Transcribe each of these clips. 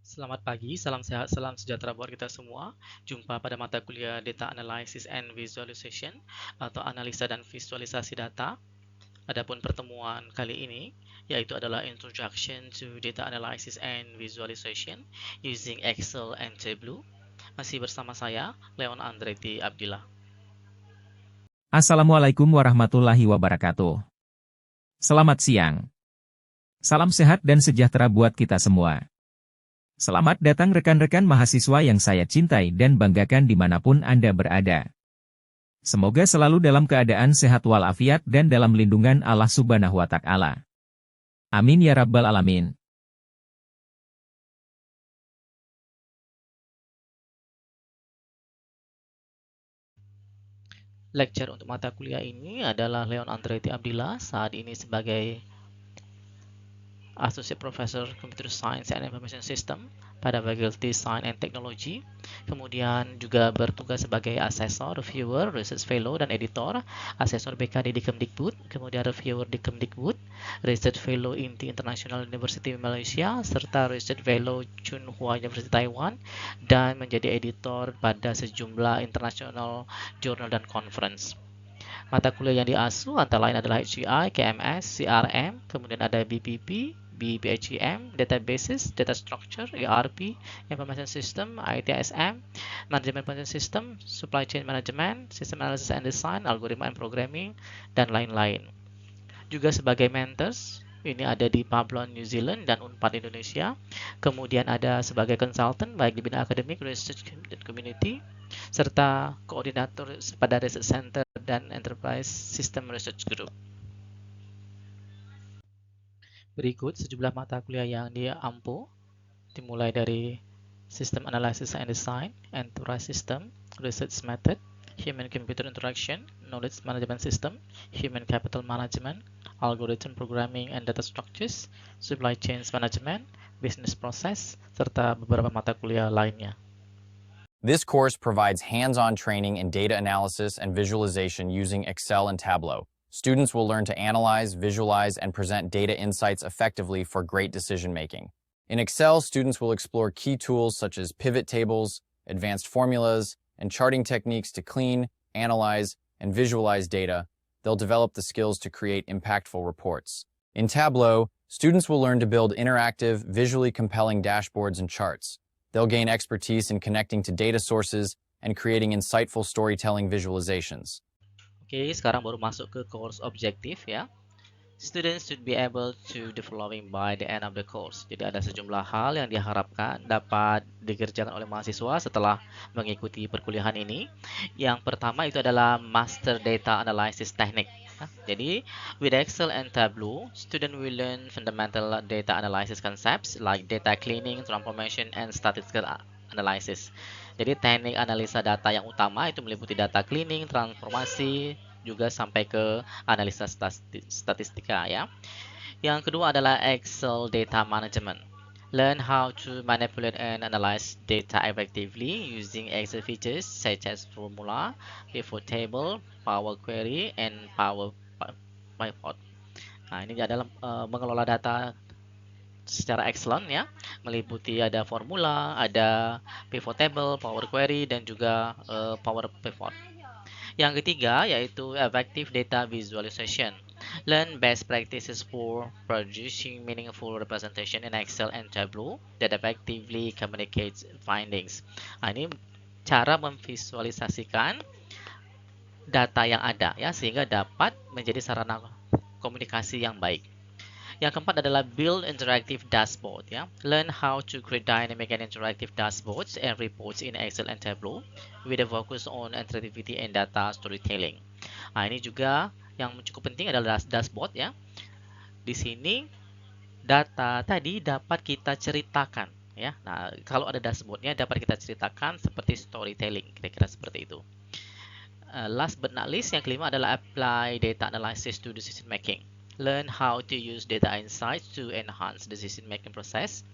Selamat pagi, salam sehat, salam sejahtera buat kita semua. Jumpa pada mata kuliah Data Analysis and Visualization atau analisa dan visualisasi data. Adapun pertemuan kali ini yaitu adalah Introduction to Data Analysis and Visualization using Excel and Tableau. Masih bersama saya, Leon Andretti Abdillah. Assalamualaikum warahmatullahi wabarakatuh. Selamat siang. Salam sehat dan sejahtera buat kita semua. Selamat datang rekan-rekan mahasiswa yang saya cintai dan banggakan dimanapun Anda berada. Semoga selalu dalam keadaan sehat walafiat dan dalam lindungan Allah Subhanahu wa Ta'ala. Amin ya Rabbal 'Alamin. Lecture untuk mata kuliah ini adalah Leon Andretti Abdillah, saat ini sebagai Associate Professor Computer Science and Information System pada Faculty Science and Technology. Kemudian juga bertugas sebagai asesor, reviewer, research fellow, dan editor. Asesor BKD di Kemdikbud, kemudian reviewer di Kemdikbud, research fellow INTI International University Malaysia, serta research fellow Tsinghua University Taiwan, dan menjadi editor pada sejumlah international journal dan conference. Mata kuliah yang diasuh antara lain adalah HCI, KMS, CRM, kemudian ada BPP, BPHEM, Databases, Data Structure, ERP, Information System, ITSM, Management Planning System, Supply Chain Management, System Analysis and Design, Algorithm and Programming, dan lain-lain. Juga sebagai mentors, ini ada di Pablon New Zealand dan Unpad Indonesia. Kemudian ada sebagai consultant baik di bidang akademik, research, dan community, serta koordinator pada Research Center dan Enterprise System Research Group. Berikut sejumlah mata kuliah yang diampu, dimulai dari System Analysis and Design, Enterprise System, Research Method, Human-Computer Interaction, Knowledge Management System, Human Capital Management, Algorithm Programming and Data Structures, Supply Chains Management, Business Process, serta beberapa mata kuliah lainnya. This course provides hands-on training in data analysis and visualization using Excel and Tableau. Students will learn to analyze, visualize, and present data insights effectively for great decision-making. In Excel, students will explore key tools such as pivot tables, advanced formulas, and charting techniques to clean, analyze, and visualize data. They'll develop the skills to create impactful reports. In Tableau, students will learn to build interactive, visually compelling dashboards and charts. They'll gain expertise in connecting to data sources and creating insightful storytelling visualizations. Oke, sekarang baru masuk ke course objektif ya. Students should be able to do the following by the end of the course. Jadi ada sejumlah hal yang diharapkan dapat dikerjakan oleh mahasiswa setelah mengikuti perkuliahan ini. Yang pertama itu adalah Master Data Analysis Technique. Jadi, with Excel and Tableau, student will learn fundamental data analysis concepts like data cleaning, transformation, and statistical analysis. Jadi teknik analisa data yang utama itu meliputi data cleaning, transformasi, juga sampai ke analisa statistika ya. Yang kedua adalah Excel Data Management. Learn how to manipulate and analyze data effectively using Excel features such as formula, pivot table, Power Query, and Power Pivot. Nah, ini adalah mengelola data secara excellent ya, meliputi ada formula, ada pivot table, Power Query, dan juga Power Pivot. Yang ketiga yaitu Effective Data Visualization. Learn best practices for producing meaningful representation in Excel and Tableau that effectively communicates findings. Nah, ini cara memvisualisasikan data yang ada ya, sehingga dapat menjadi sarana komunikasi yang baik. Yang keempat adalah build interactive dashboard ya. Learn how to create dynamic and interactive dashboards and reports in Excel and Tableau with a focus on interactivity and data storytelling. Nah, ini juga yang cukup penting adalah dashboard ya. Di sini data tadi dapat kita ceritakan ya. Nah, kalau ada dashboardnya dapat kita ceritakan seperti storytelling, kira-kira seperti itu. Last but not least, yang kelima adalah apply data analysis to decision making. Learn how to use data insights to enhance decision-making process,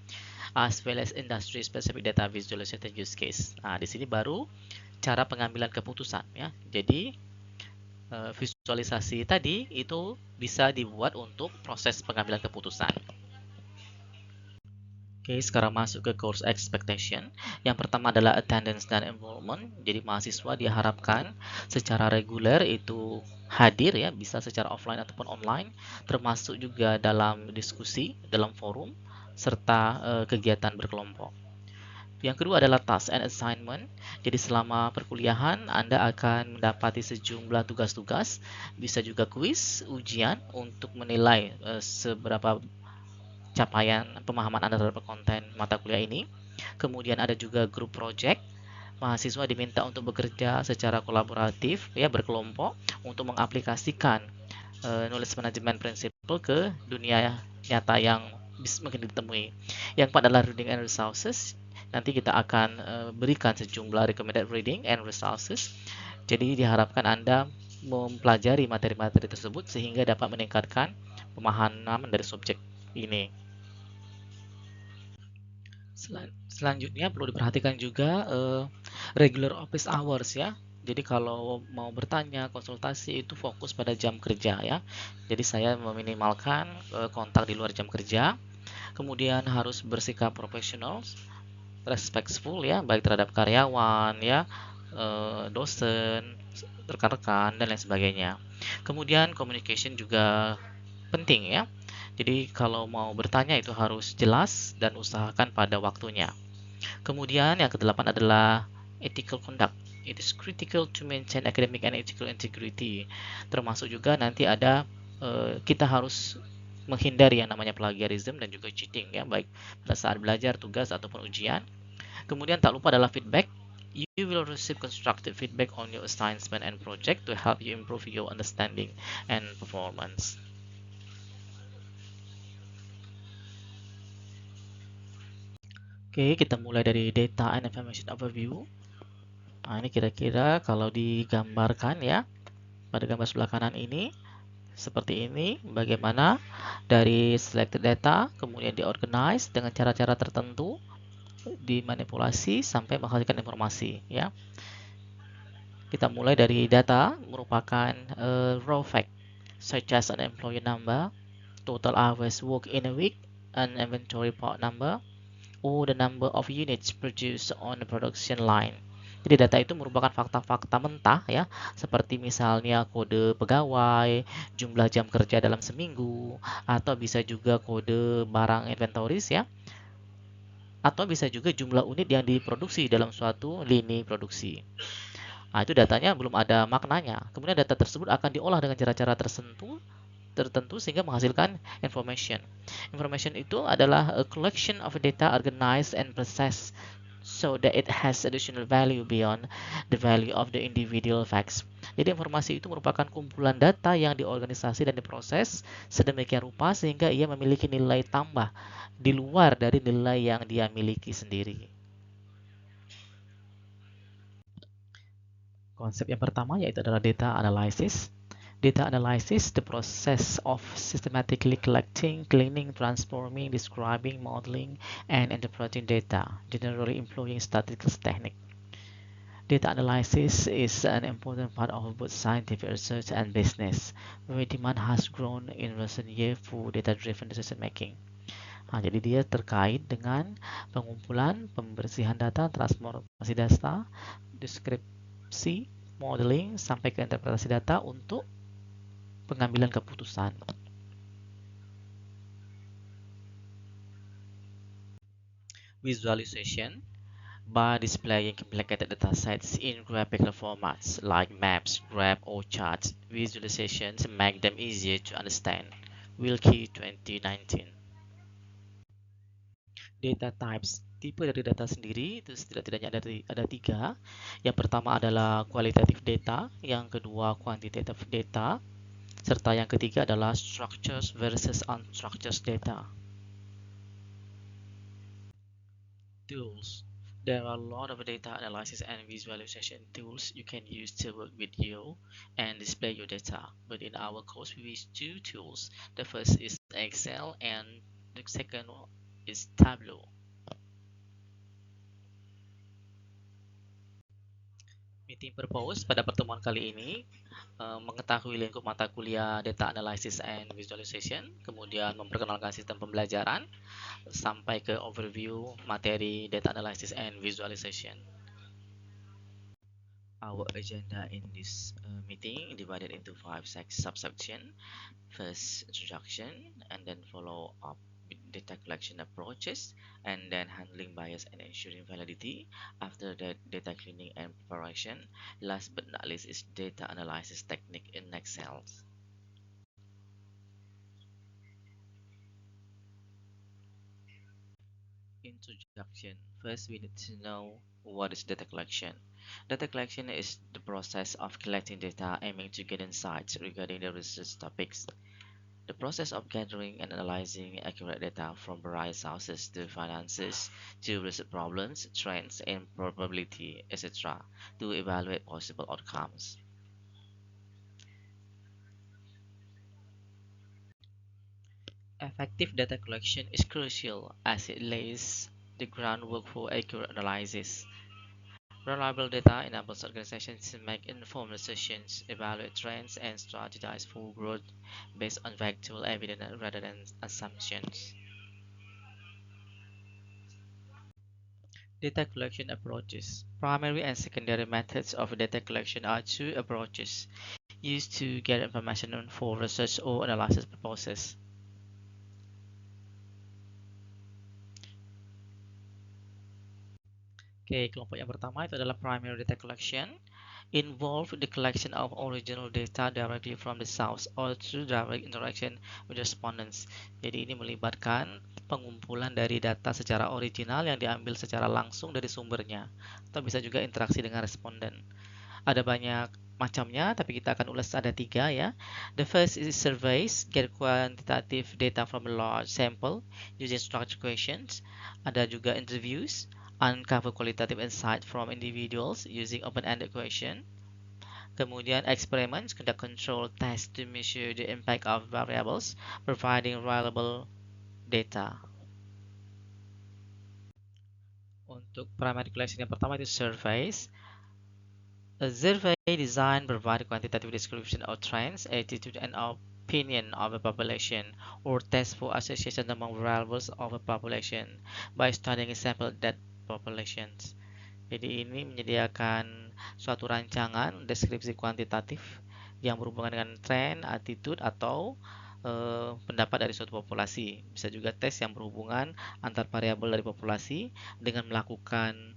as well as industry-specific data visualization use case. Nah, di sini baru cara pengambilan keputusan ya. Jadi visualisasi tadi itu bisa dibuat untuk proses pengambilan keputusan. Oke, sekarang masuk ke course expectation. Yang pertama adalah attendance dan enrollment. Jadi mahasiswa diharapkan secara reguler itu hadir ya, bisa secara offline ataupun online, termasuk juga dalam diskusi, dalam forum, serta kegiatan berkelompok. Yang kedua adalah task and assignment. Jadi selama perkuliahan Anda akan mendapati sejumlah tugas-tugas, bisa juga kuis, ujian untuk menilai seberapa capaian pemahaman Anda terhadap konten mata kuliah ini. Kemudian ada juga group project. Mahasiswa diminta untuk bekerja secara kolaboratif ya, berkelompok untuk mengaplikasikan knowledge management principle ke dunia nyata yang mungkin ditemui. Yang keempat adalah reading and resources. Nanti kita akan berikan sejumlah recommended reading and resources. Jadi diharapkan Anda mempelajari materi-materi tersebut sehingga dapat meningkatkan pemahaman dari subjek ini. Selanjutnya perlu diperhatikan juga regular office hours ya. Jadi kalau mau bertanya, konsultasi itu fokus pada jam kerja ya. Jadi saya meminimalkan kontak di luar jam kerja. Kemudian harus bersikap profesional, respectful ya, baik terhadap karyawan ya, dosen, rekan-rekan dan lain sebagainya. Kemudian communication juga penting ya. Jadi kalau mau bertanya itu harus jelas dan usahakan pada waktunya. Kemudian yang kedelapan adalah ethical conduct. It is critical to maintain academic and ethical integrity. Termasuk juga nanti ada kita harus menghindari yang namanya plagiarism dan juga cheating ya, baik pada saat belajar, tugas ataupun ujian. Kemudian tak lupa adalah feedback. You will receive constructive feedback on your assignment and project to help you improve your understanding and performance. Oke, kita mulai dari data and information overview. Nah, ini kira-kira kalau digambarkan ya, pada gambar sebelah kanan ini, seperti ini, bagaimana dari selected data, kemudian diorganize dengan cara-cara tertentu, dimanipulasi sampai menghasilkan informasi ya. Kita mulai dari data merupakan raw fact, such as an employee number, total hours worked in a week, an inventory part number, or the number of units produced on the production line. Jadi data itu merupakan fakta-fakta mentah ya, seperti misalnya kode pegawai, jumlah jam kerja dalam seminggu, atau bisa juga kode barang inventories ya, atau bisa juga jumlah unit yang diproduksi dalam suatu lini produksi. Nah, itu datanya belum ada maknanya. Kemudian data tersebut akan diolah dengan cara-cara tertentu sehingga menghasilkan information. Information itu adalah a collection of data organized and processed so that it has additional value beyond the value of the individual facts. Jadi informasi itu merupakan kumpulan data yang diorganisasi dan diproses sedemikian rupa sehingga ia memiliki nilai tambah di luar dari nilai yang dia miliki sendiri. Konsep yang pertama yaitu adalah data analysis. Data analysis, the process of systematically collecting, cleaning, transforming, describing, modeling, and interpreting data, generally employing statistical technique. Data analysis is an important part of both scientific research and business, where demand has grown in recent years for data-driven decision making. Nah, jadi dia terkait dengan pengumpulan, pembersihan data, transformasi data, deskripsi, modeling, sampai ke interpretasi data untuk pengambilan keputusan. Visualization by displaying complicated data sets in graphical formats like maps, graph, or charts. Visualizations make them easier to understand. Wilkie 2019. Data types. Tipe dari data sendiri itu setidak-tidaknya ada tiga. Yang pertama adalah qualitative data, yang kedua quantitative data, serta yang ketiga adalah structures versus unstructured data. Tools. There are a lot of data analysis and visualization tools you can use to work with you and display your data. But in our course, we use two tools. The first is Excel and the second is Tableau. Meeting purpose pada pertemuan kali ini mengetahui lingkup mata kuliah Data Analysis and Visualization, kemudian memperkenalkan sistem pembelajaran, sampai ke overview materi Data Analysis and Visualization. Our agenda in this meeting divided into 5 subsections. First, introduction, and then follow up with data collection approaches, and then handling bias and ensuring validity. After that, data cleaning and preparation. Last but not least is data analysis technique in Excel. Introduction. First, we need to know what is data collection. Data collection is the process of collecting data aiming to get insights regarding the research topics. The process of gathering and analyzing accurate data from various sources to finances to research problems, trends, and probability, etc., to evaluate possible outcomes. Effective data collection is crucial as it lays the groundwork for accurate analysis. Reliable data enables organizations to make informed decisions, evaluate trends, and strategize for growth based on factual evidence rather than assumptions. Data collection approaches. Primary and secondary methods of data collection are two approaches used to get information for research or analysis purposes. Oke, kelompok yang pertama itu adalah primary data collection. Involve the collection of original data directly from the source or through direct interaction with respondents. Jadi ini melibatkan pengumpulan dari data secara original yang diambil secara langsung dari sumbernya, atau bisa juga interaksi dengan responden. Ada banyak macamnya, tapi kita akan ulas ada 3 ya. The first is surveys, get quantitative data from a large sample using structured questions. Ada juga interviews, uncover qualitative insight from individuals using open-ended question. Kemudian experiments, conduct control tests to measure the impact of variables, providing reliable data. Untuk primary collection yang pertama itu surveys. A survey design provides quantitative description of trends, attitude, and opinion of a population, or test for association among variables of a population by studying a sample that populations. Jadi ini menyediakan suatu rancangan deskripsi kuantitatif yang berhubungan dengan tren, attitude, atau pendapat dari suatu populasi. Bisa juga tes yang berhubungan antar variabel dari populasi dengan melakukan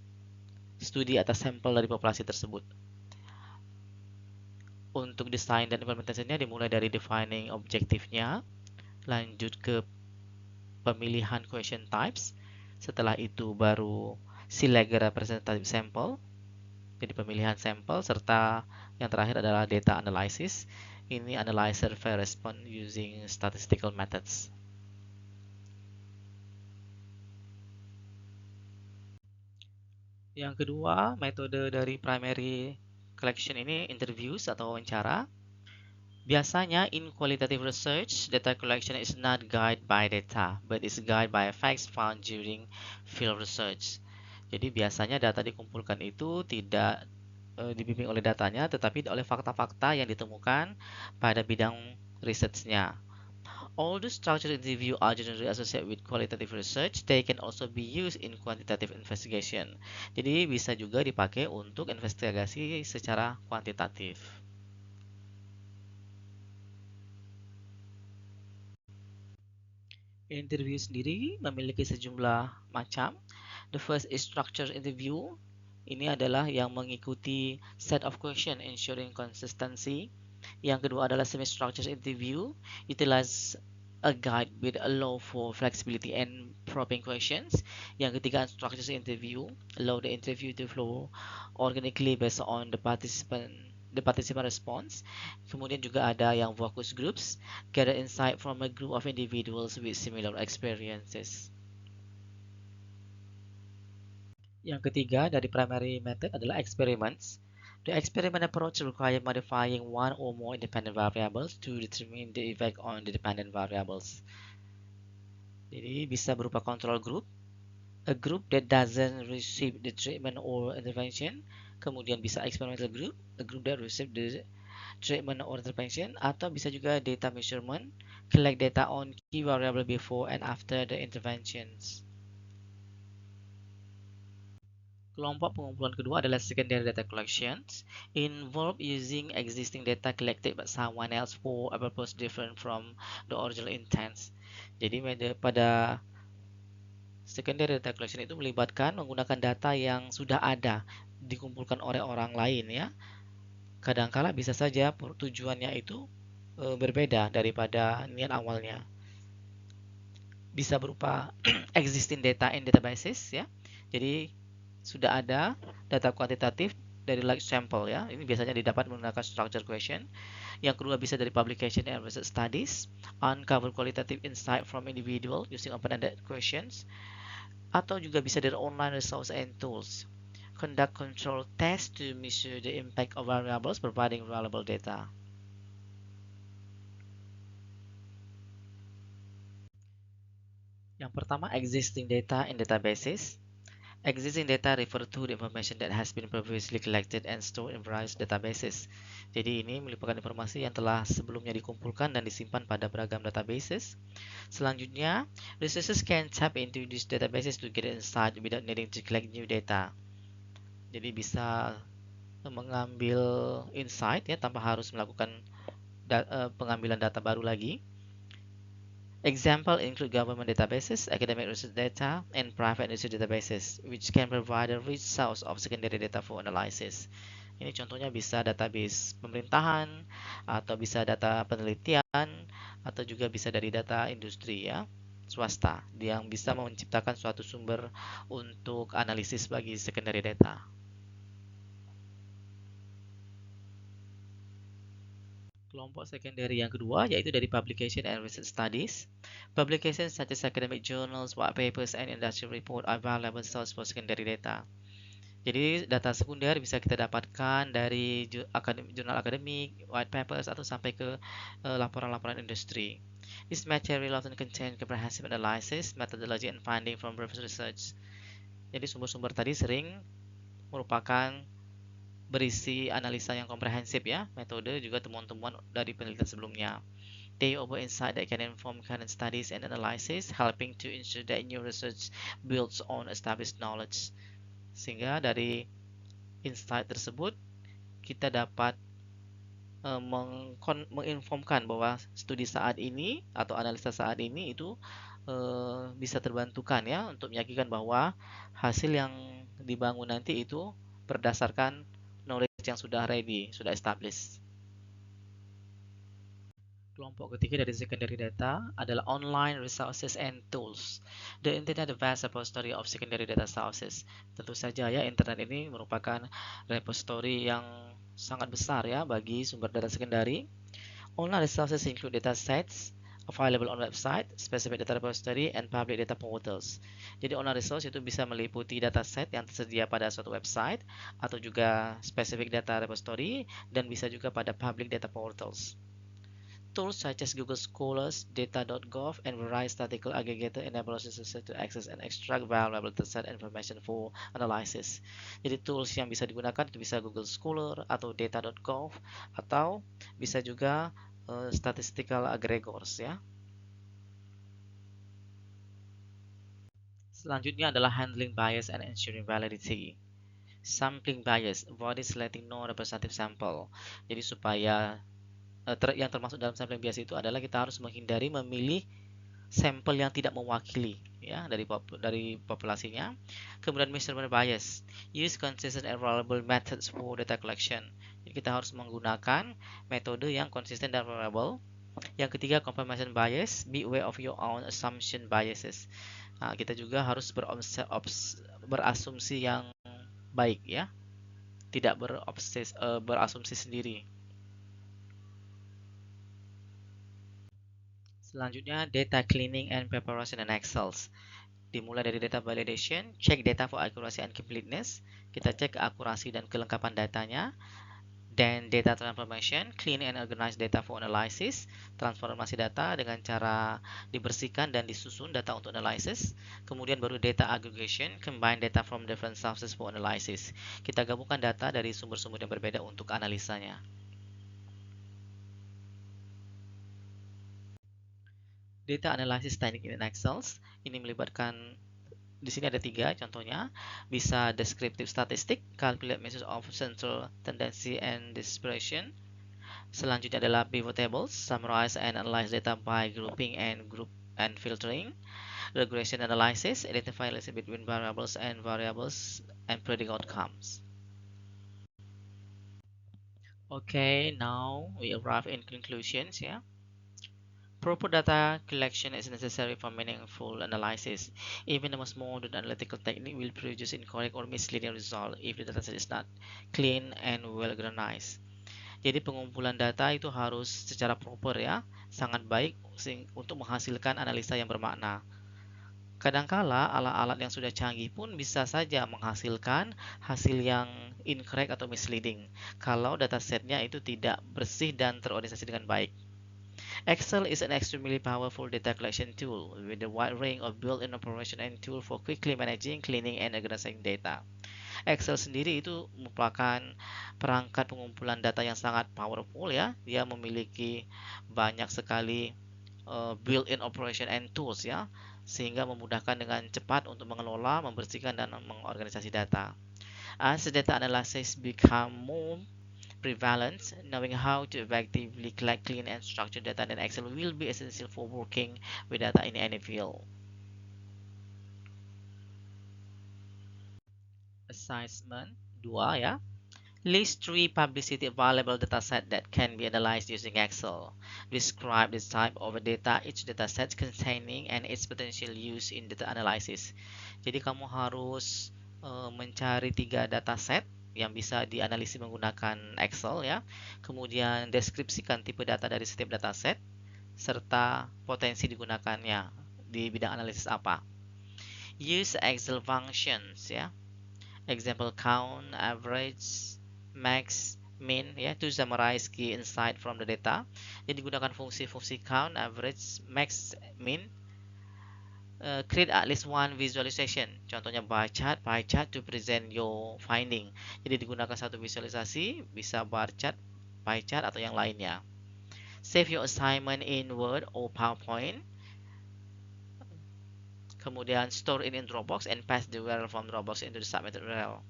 studi atas sampel dari populasi tersebut. Untuk desain dan implementasinya dimulai dari defining objektifnya, lanjut ke pemilihan question types, setelah itu baru select representative sample, jadi pemilihan sampel, serta yang terakhir adalah data analysis. Ini analyze survey response using statistical methods. Yang kedua, metode dari primary collection ini interviews atau wawancara. Biasanya in qualitative research, data collection is not guided by data, but is guided by facts found during field research. Jadi biasanya data dikumpulkan itu tidak dibimbing oleh datanya, tetapi oleh fakta-fakta yang ditemukan pada bidang risetnya. Although structured interview are generally associated with qualitative research, they can also be used in quantitative investigation. Jadi bisa juga dipakai untuk investigasi secara kuantitatif. Interview sendiri memiliki sejumlah macam. The first is structured interview. Ini adalah yang mengikuti set of question ensuring consistency. Yang kedua adalah semi-structured interview, utilize a guide with allow for flexibility and probing questions. Yang ketiga unstructured interview, allow the interview to flow organically based on the participant response. Kemudian juga ada yang focus groups, gather insight from a group of individuals with similar experiences. Yang ketiga dari primary method adalah experiments. The experiment approach requires modifying one or more independent variables to determine the effect on the dependent variables. Jadi bisa berupa control group, a group that doesn't receive the treatment or intervention, kemudian bisa experimental group, a group that receive the treatment or intervention, atau bisa juga data measurement, collect data on key variable before and after the interventions. Kelompok pengumpulan kedua adalah secondary data collections, involve using existing data collected by someone else for a purpose different from the original intent. Jadi pada secondary data collection itu melibatkan menggunakan data yang sudah ada dikumpulkan oleh orang lain ya. Kadangkala bisa saja tujuannya itu berbeda daripada niat awalnya. Bisa berupa existing data in databases ya. Jadi sudah ada data kuantitatif dari large sample ya. Ini biasanya didapat menggunakan structure question. Yang kedua bisa dari publication and research studies, uncover qualitative insight from individual using open-ended questions, atau juga bisa dari online resource and tools. Conduct control test to measure the impact of variables providing valuable data. Yang pertama, existing data in databases. Existing data refer to the information that has been previously collected and stored in various databases. Jadi ini merupakan informasi yang telah sebelumnya dikumpulkan dan disimpan pada beragam databases. Selanjutnya, researchers can tap into these databases to get insight without needing to collect new data. Jadi bisa mengambil insight ya tanpa harus melakukan pengambilan data baru lagi. Example include government databases, academic research data, and private research databases, which can provide a rich source of secondary data for analysis. Ini contohnya bisa database pemerintahan, atau bisa data penelitian, atau juga bisa dari data industri ya, swasta, yang bisa menciptakan suatu sumber untuk analisis bagi secondary data. Kelompok secondary yang kedua yaitu dari publication and research studies. Publications such as academic journals, white papers, and industry report are valuable source for secondary data. Jadi data sekunder bisa kita dapatkan dari jurnal akademik, white papers, atau sampai ke laporan-laporan industri. This material often contain comprehensive analysis, methodology, and finding from previous research. Jadi sumber-sumber tadi sering merupakan berisi analisa yang komprehensif ya, metode juga temuan-temuan dari penelitian sebelumnya. They offer insight that can inform current studies and analysis, helping to ensure that new research builds on established knowledge. Sehingga dari insight tersebut kita dapat menginformkan bahwa studi saat ini atau analisa saat ini itu bisa terbantukan ya untuk meyakinkan bahwa hasil yang dibangun nanti itu berdasarkan knowledge yang sudah ready, sudah established. Kelompok ketiga dari secondary data adalah online resources and tools. The Internet the vast repository of secondary data sources. Tentu saja ya, internet ini merupakan repository yang sangat besar ya bagi sumber data secondary. Online resources include data sets available on website, specific data repository, and public data portals. Jadi online resource itu bisa meliputi dataset yang tersedia pada suatu website atau juga specific data repository dan bisa juga pada public data portals. Tools such as Google Scholars, Data.gov, and various statistical aggregator enable researchers to access and extract valuable dataset information for analysis. Jadi tools yang bisa digunakan itu bisa Google Scholar atau Data.gov atau bisa juga statistical aggregators ya. Selanjutnya adalah handling bias and ensuring validity. Sampling bias, avoiding selecting non-representative sample. Jadi supaya yang termasuk dalam sampling bias itu adalah kita harus menghindari memilih sampel yang tidak mewakili ya dari populasinya. Kemudian measurement bias, use consistent and reliable methods for data collection. Jadi kita harus menggunakan metode yang konsisten dan reliable. Yang ketiga, confirmation bias, be aware of your own assumption biases. Nah, kita juga harus berasumsi yang baik ya, tidak berasumsi sendiri. Selanjutnya, data cleaning and preparation in Excel. Dimulai dari data validation, cek data for accuracy and completeness. Kita cek akurasi dan kelengkapan datanya. Then data transformation, clean and organize data for analysis. Transformasi data dengan cara dibersihkan dan disusun data untuk analysis. Kemudian baru data aggregation, combine data from different sources for analysis. Kita gabungkan data dari sumber-sumber yang berbeda untuk analisanya. Data analysis technique in Excel. Ini melibatkan di sini ada 3 contohnya, bisa descriptive statistic, calculate measures of central tendency and dispersion. Selanjutnya adalah pivot tables, summarize and analyze data by grouping and filtering. Regression analysis, identify relationship between variables and predict outcomes. Okay, now we arrive in conclusions, yeah. Proper data collection is necessary for meaningful analysis. Even the most modern analytical technique will produce incorrect or misleading result if the dataset is not clean and well organized. Jadi pengumpulan data itu harus secara proper ya, sangat baik untuk menghasilkan analisa yang bermakna. Kadangkala alat-alat yang sudah canggih pun bisa saja menghasilkan hasil yang incorrect atau misleading kalau datasetnya itu tidak bersih dan terorganisasi dengan baik. Excel is an extremely powerful data collection tool with a wide range of built-in operation and tool for quickly managing, cleaning, and organizing data. Excel sendiri itu merupakan perangkat pengumpulan data yang sangat powerful ya. Dia memiliki banyak sekali built-in operation and tools ya, sehingga memudahkan dengan cepat untuk mengelola, membersihkan, dan mengorganisasi data. As data analysis become more prevalent, knowing how to effectively collect, clean, and structure data in Excel will be essential for working with data in any field. Assignment 2 ya. List 3 publicity available dataset that can be analyzed using Excel. Describe the type of data each dataset containing and its potential use in data analysis. Jadi kamu harus mencari 3 dataset yang bisa dianalisis menggunakan Excel ya. Kemudian deskripsikan tipe data dari setiap dataset serta potensi digunakannya di bidang analisis apa. Use Excel functions ya. Example count, average, max, min ya, to summarize key insight from the data. Jadi gunakan fungsi-fungsi count, average, max, min. Create at least one visualization. Contohnya bar chart to present your finding. Jadi digunakan satu visualisasi, bisa bar chart, pie chart atau yang lainnya. Save your assignment in Word or PowerPoint. Kemudian store it in Dropbox and paste the URL from Dropbox into the submitted URL.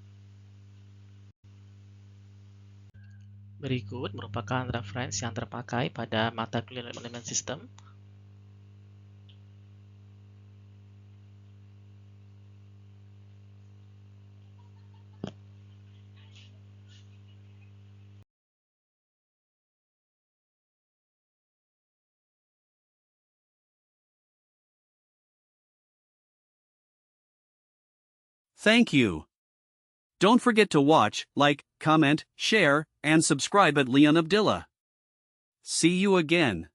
Berikut merupakan referensi yang terpakai pada mata kuliah manajemen sistem. Thank you. Don't forget to watch, like, comment, share, and subscribe at Leon Abdillah. See you again.